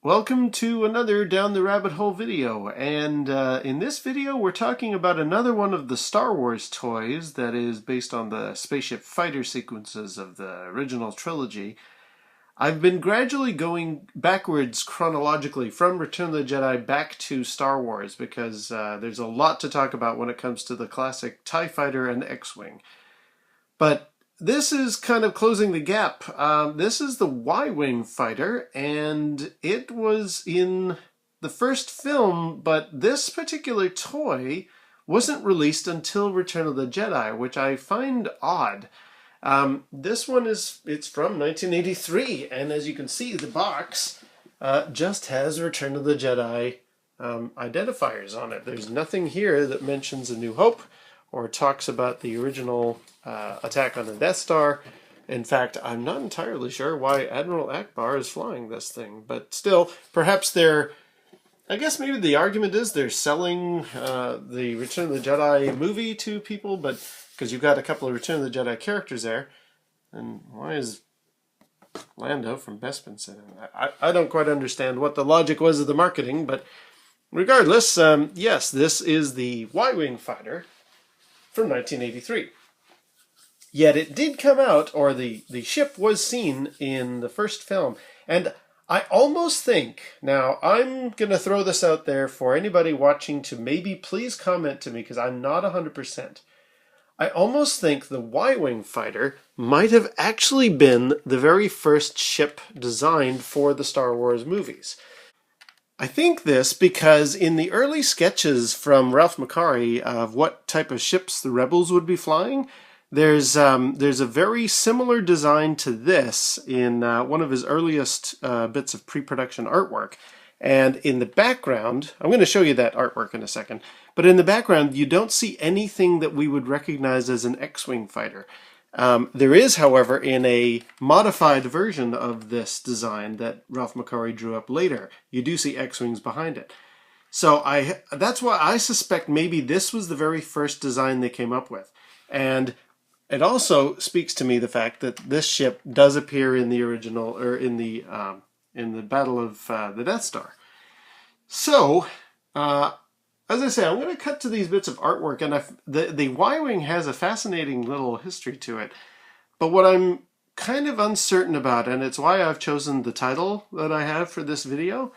Welcome to another Down the Rabbit Hole video, and in this video we're talking about another one of the Star Wars toys that is based on the spaceship fighter sequences of the original trilogy. I've been gradually going backwards chronologically from Return of the Jedi back to Star Wars because there's a lot to talk about when it comes to the classic TIE Fighter and X-Wing. But this is kind of closing the gap. This is the Y-Wing fighter, and it was in the first film, but this particular toy wasn't released until Return of the Jedi, which I find odd. This one it's from 1983, and as you can see, the box just has Return of the Jedi identifiers on it. There's nothing here that mentions A New Hope or talks about the original attack on the Death Star. In fact, I'm not entirely sure why Admiral Akbar is flying this thing, but still, perhaps I guess maybe the argument is they're selling the Return of the Jedi movie to people, but because you've got a couple of Return of the Jedi characters there, and why is Lando from Bespin sitting there? I don't quite understand what the logic was of the marketing, but regardless, yes, this is the Y-Wing fighter from 1983. Yet it did come out, or the ship was seen in the first film, and I almost think, now I'm going to throw this out there for anybody watching to maybe please comment to me because I'm not 100%. I almost think the Y-Wing fighter might have actually been the very first ship designed for the Star Wars movies. I think this because in the early sketches from Ralph McQuarrie of what type of ships the Rebels would be flying, there's a very similar design to this in one of his earliest bits of pre-production artwork. And in the background, I'm going to show you that artwork in a second, but in the background you don't see anything that we would recognize as an X-Wing fighter. There is, however, in a modified version of this design that Ralph McQuarrie drew up later, you do see X-Wings behind it. So that's why I suspect maybe this was the very first design they came up with. And it also speaks to me the fact that this ship does appear in the original, or in the Battle of the Death Star. So, as I say, I'm going to cut to these bits of artwork, and the Y-Wing has a fascinating little history to it. But what I'm kind of uncertain about, and it's why I've chosen the title that I have for this video,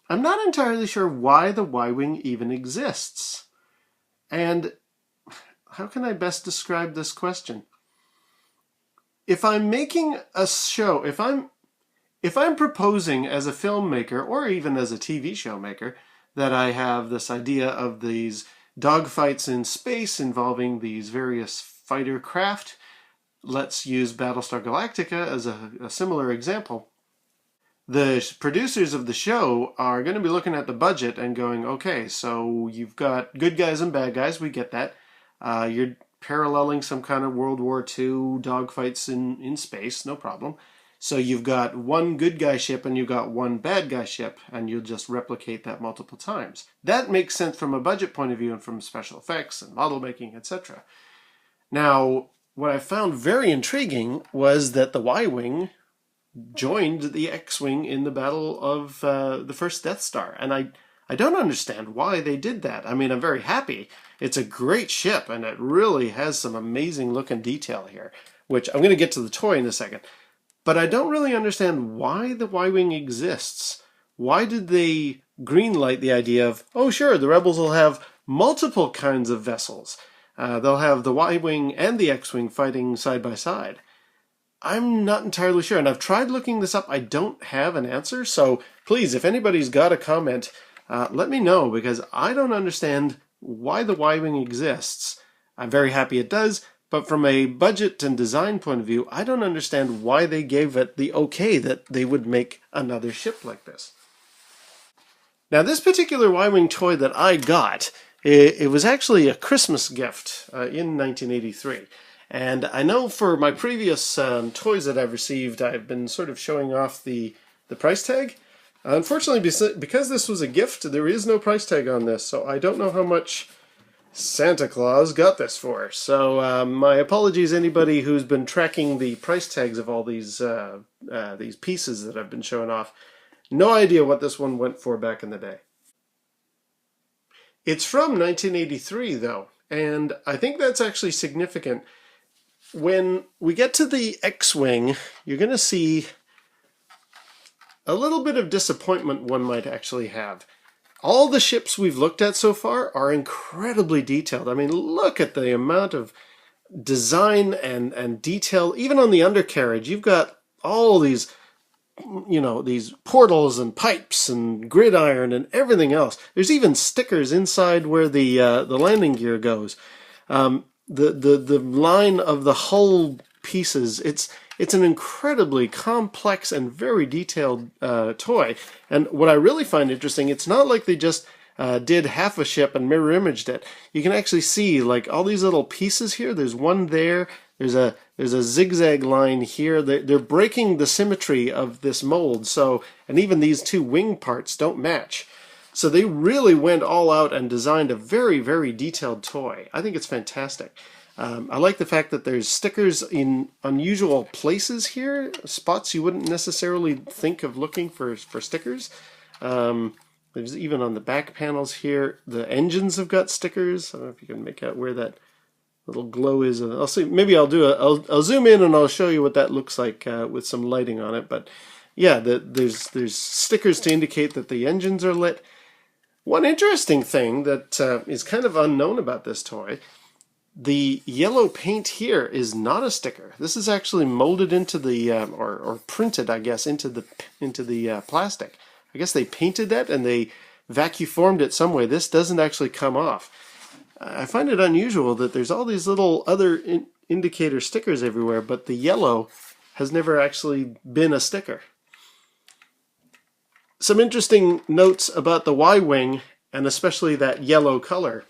I'm not entirely sure why the Y-Wing even exists. And how can I best describe this question? If I'm making a show, if I'm proposing as a filmmaker or even as a TV show maker that I have this idea of these dogfights in space involving these various fighter craft, let's use Battlestar Galactica as a similar example. The producers of the show are going to be looking at the budget and going, okay, so you've got good guys and bad guys, we get that. You're paralleling some kind of World War II dogfights in space, no problem. So you've got one good guy ship and you've got one bad guy ship, and you'll just replicate that multiple times. That makes sense from a budget point of view and from special effects and model making, etc. Now, what I found very intriguing was that the Y-Wing joined the X-Wing in the battle of the first Death Star, and I don't understand why they did that. I mean, I'm very happy. It's a great ship, and it really has some amazing looking detail here, which I'm going to get to the toy in a second. But I don't really understand why the Y-Wing exists. Why did they greenlight the idea of, oh sure, the Rebels will have multiple kinds of vessels. They'll have the Y-Wing and the X-Wing fighting side by side. I'm not entirely sure, and I've tried looking this up. I don't have an answer, so please, if anybody's got a comment, let me know, because I don't understand why the Y-Wing exists. I'm very happy it does, but from a budget and design point of view, I don't understand why they gave it the okay that they would make another ship like this. Now, this particular Y-Wing toy that I got, it was actually a Christmas gift in 1983. And I know for my previous toys that I've received, I've been sort of showing off the price tag. Unfortunately, because this was a gift, there is no price tag on this, so I don't know how much Santa Claus got this for. So my apologies, anybody who's been tracking the price tags of all these pieces that I've been showing off. No idea what this one went for back in the day. It's from 1983, though, and I think that's actually significant. When we get to the X-Wing, you're going to see a little bit of disappointment one might actually have. All the ships we've looked at so far are incredibly detailed. I mean, look at the amount of design and detail. Even on the undercarriage, you've got all these, these portals and pipes and gridiron and everything else. There's even stickers inside where the landing gear goes. The line of the hull pieces, it's an incredibly complex and very detailed toy. And what I really find interesting, it's not like they just did half a ship and mirror imaged it. You can actually see like all these little pieces here. There's one there. There's a zigzag line here. They're breaking the symmetry of this mold. So, and even these two wing parts don't match. So they really went all out and designed a very, very detailed toy. I think it's fantastic. I like the fact that there's stickers in unusual places here, spots you wouldn't necessarily think of looking for stickers. There's even on the back panels here. The engines have got stickers. I don't know if you can make out where that little glow is. I'll see. Maybe I'll zoom in and I'll show you what that looks like with some lighting on it. But yeah, there's stickers to indicate that the engines are lit. One interesting thing that is kind of unknown about this toy, the yellow paint here is not a sticker. This is actually molded into the or printed, I guess, into the plastic. I guess they painted that and they vacuformed it some way. This doesn't actually come off. I find it unusual that there's all these little other indicator stickers everywhere, but the yellow has never actually been a sticker. Some interesting notes about the Y-Wing, and especially that yellow color.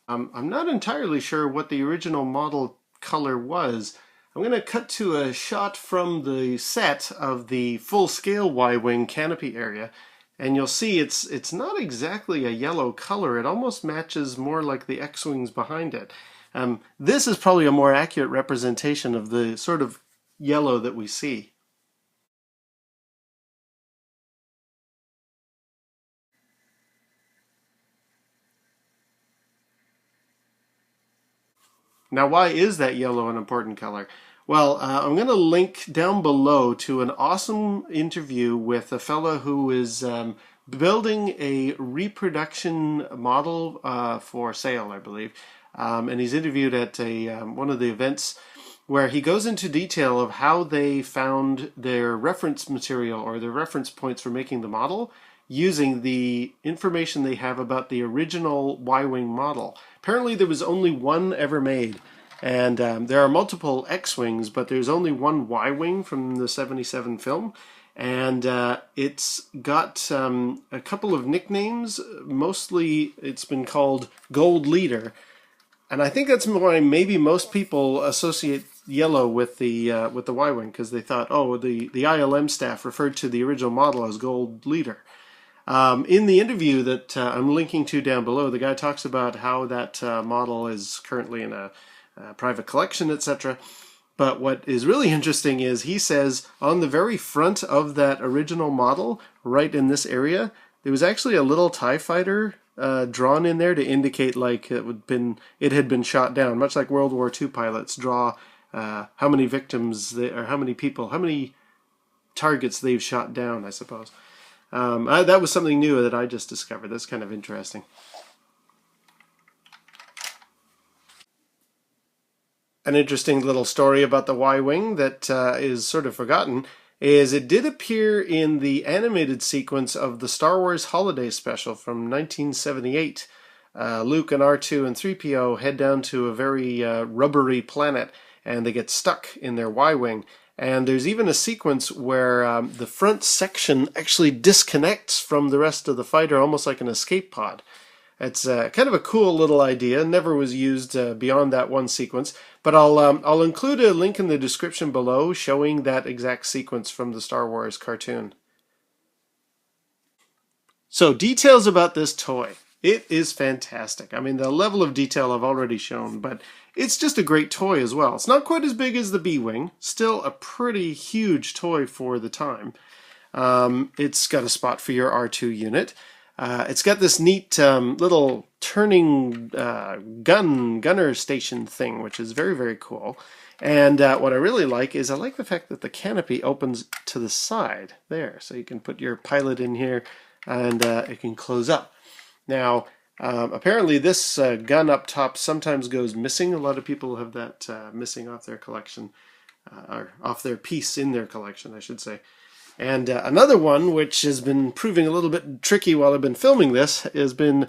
I'm not entirely sure what the original model color was. I'm going to cut to a shot from the set of the full-scale Y-Wing canopy area, and you'll see it's not exactly a yellow color. It almost matches more like the X-Wings behind it. This is probably a more accurate representation of the sort of yellow that we see. Now, why is that yellow an important color? Well, I'm going to link down below to an awesome interview with a fellow who is building a reproduction model for sale, I believe. And he's interviewed at one of the events where he goes into detail of how they found their reference material or their reference points for making the model using the information they have about the original Y-Wing model. Apparently there was only one ever made, and there are multiple X-Wings, but there's only one Y-Wing from the 77 film, and it's got a couple of nicknames. Mostly it's been called Gold Leader, and I think that's why maybe most people associate yellow with the Y-Wing, because they thought, oh, the ILM staff referred to the original model as Gold Leader. In the interview that I'm linking to down below, the guy talks about how that model is currently in a private collection, etc. But what is really interesting is he says on the very front of that original model, right in this area, there was actually a little TIE fighter drawn in there to indicate like it had been shot down, much like World War II pilots draw how many victims or how many targets they've shot down, I suppose. That was something new that I just discovered. That's kind of interesting. An interesting little story about the Y-Wing that is sort of forgotten is it did appear in the animated sequence of the Star Wars Holiday Special from 1978. Luke and R2 and 3PO head down to a very rubbery planet and they get stuck in their Y-Wing. And there's even a sequence where the front section actually disconnects from the rest of the fighter, almost like an escape pod. It's kind of a cool little idea. Never was used beyond that one sequence. But I'll include a link in the description below showing that exact sequence from the Star Wars cartoon. So details about this toy. It is fantastic. I mean, the level of detail I've already shown, but it's just a great toy as well. It's not quite as big as the B-Wing, still a pretty huge toy for the time. It's got a spot for your R2 unit. It's got this neat little turning gunner station thing, which is very, very cool. And what I really like is I like the fact that the canopy opens to the side there. So you can put your pilot in here and it can close up. Now, apparently this gun up top sometimes goes missing. A lot of people have that missing off their collection, or off their piece in their collection, I should say. And another one, which has been proving a little bit tricky while I've been filming this, has been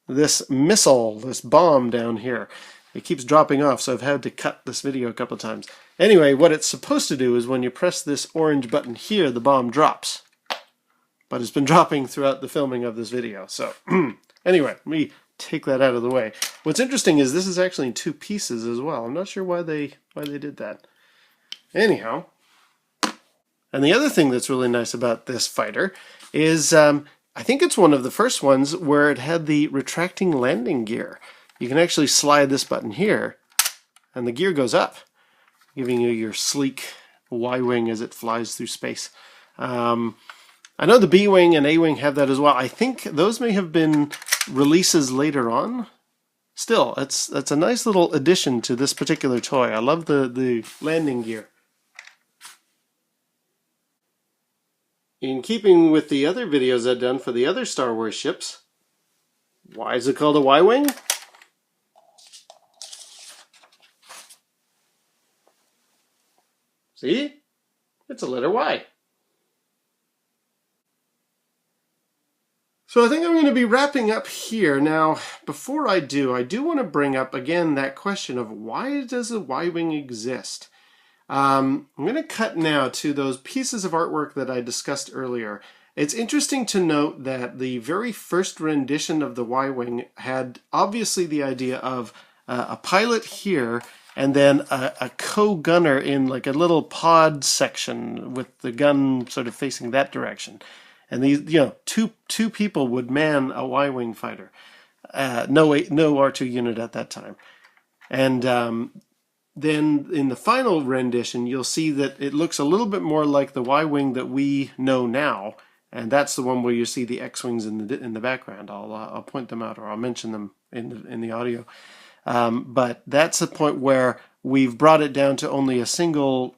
this missile, this bomb down here. It keeps dropping off, so I've had to cut this video a couple of times. Anyway, what it's supposed to do is when you press this orange button here, the bomb drops. But it's been dropping throughout the filming of this video. So anyway, let me take that out of the way. What's interesting is this is actually in two pieces as well. I'm not sure why they did that. Anyhow, and the other thing that's really nice about this fighter is I think it's one of the first ones where it had the retracting landing gear. You can actually slide this button here and the gear goes up, giving you your sleek Y-wing as it flies through space. I know the B-wing and A-wing have that as well. I think those may have been releases later on. Still, that's a nice little addition to this particular toy. I love the landing gear. In keeping with the other videos I've done for the other Star Wars ships, why is it called a Y-wing? See? It's a letter Y. So I think I'm going to be wrapping up here. Now, before I do want to bring up again that question of why does a Y-wing exist? I'm going to cut now to those pieces of artwork that I discussed earlier. It's interesting to note that the very first rendition of the Y-wing had obviously the idea of a pilot here and then a co-gunner in like a little pod section with the gun sort of facing that direction. And these, two people would man a Y-wing fighter. No R2 unit at that time. And then in the final rendition, you'll see that it looks a little bit more like the Y-wing that we know now. And that's the one where you see the X-wings in the background. I'll point them out, or I'll mention them in the audio. But that's the point where we've brought it down to only a single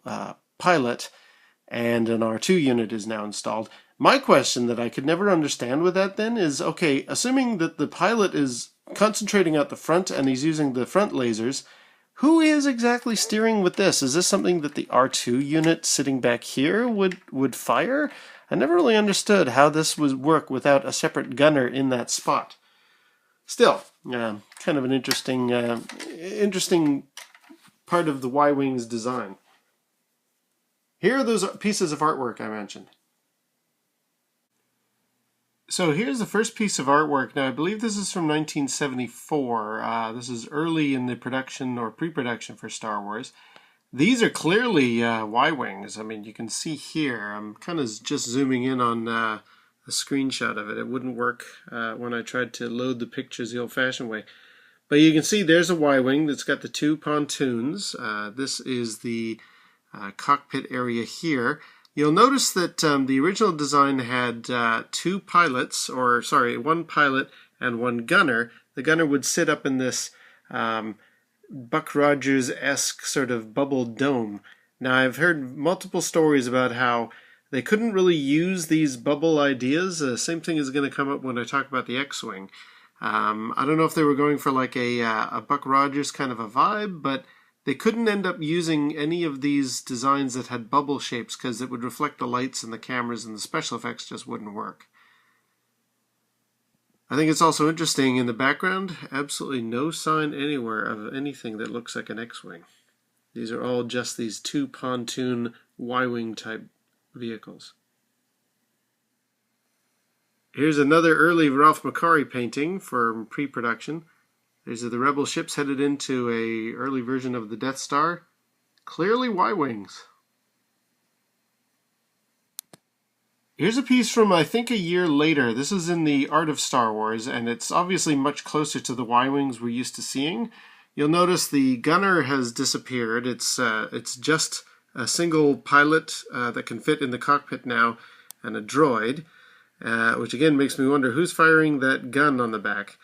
pilot, and an R2 unit is now installed. My question that I could never understand with that then is, okay, assuming that the pilot is concentrating out the front and he's using the front lasers, who is exactly steering with this? Is this something that the R2 unit sitting back here would fire? I never really understood how this would work without a separate gunner in that spot. Still, kind of an interesting part of the Y-wing's design. Here are those pieces of artwork I mentioned. So here's the first piece of artwork. Now I believe this is from 1974. This is early in the production or pre-production for Star Wars. These are clearly Y-wings. I mean, you can see here. I'm kind of just zooming in on a screenshot of it. It wouldn't work when I tried to load the pictures the old-fashioned way. But you can see there's a Y-wing that's got the two pontoons. This is the cockpit area here. You'll notice that the original design had one pilot and one gunner. The gunner would sit up in this Buck Rogers-esque sort of bubble dome. Now, I've heard multiple stories about how they couldn't really use these bubble ideas. Same thing is going to come up when I talk about the X-Wing. I don't know if they were going for like a Buck Rogers kind of a vibe, but they couldn't end up using any of these designs that had bubble shapes because it would reflect the lights and the cameras and the special effects just wouldn't work. I think it's also interesting in the background, absolutely no sign anywhere of anything that looks like an X-Wing. These are all just these two pontoon Y-Wing type vehicles. Here's another early Ralph McQuarrie painting for pre-production. These are the Rebel ships headed into an early version of the Death Star. Clearly Y-wings. Here's a piece from, I think, a year later. This is in the Art of Star Wars, and it's obviously much closer to the Y-wings we're used to seeing. You'll notice the gunner has disappeared. It's just a single pilot that can fit in the cockpit now. and a droid, which again makes me wonder who's firing that gun on the back.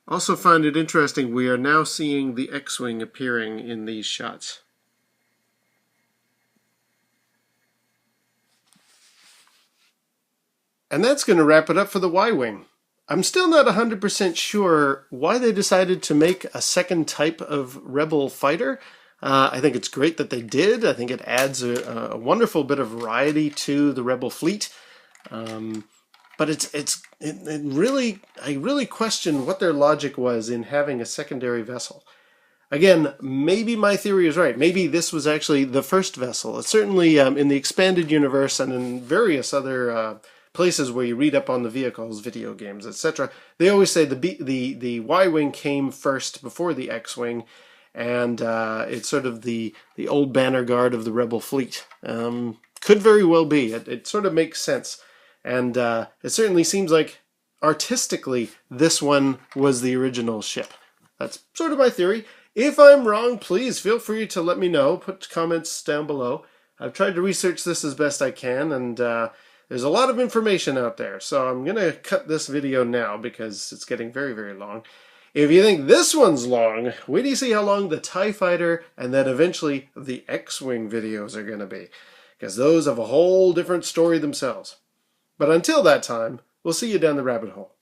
Also find it interesting we are now seeing the X-Wing appearing in these shots. And that's going to wrap it up for the Y-Wing. I'm still not 100% sure why they decided to make a second type of Rebel fighter. I think it's great that they did. I think it adds a wonderful bit of variety to the Rebel fleet. But I really question what their logic was in having a secondary vessel. Again, maybe my theory is right. Maybe this was actually the first vessel. It's certainly in the expanded universe and in various other places where you read up on the vehicles, video games, etc. They always say the Y-Wing came first before the X-Wing, and it's sort of the old banner guard of the Rebel fleet. Could very well be. It sort of makes sense. And it certainly seems like artistically this one was the original ship. That's sort of my theory. If I'm wrong, please feel free to let me know. Put comments down below. I've tried to research this as best I can, and there's a lot of information out there. So I'm going to cut this video now because it's getting very, very long. If you think this one's long, wait till you see how long the TIE Fighter and then eventually the X-Wing videos are going to be. Because those have a whole different story themselves. But until that time, we'll see you down the rabbit hole.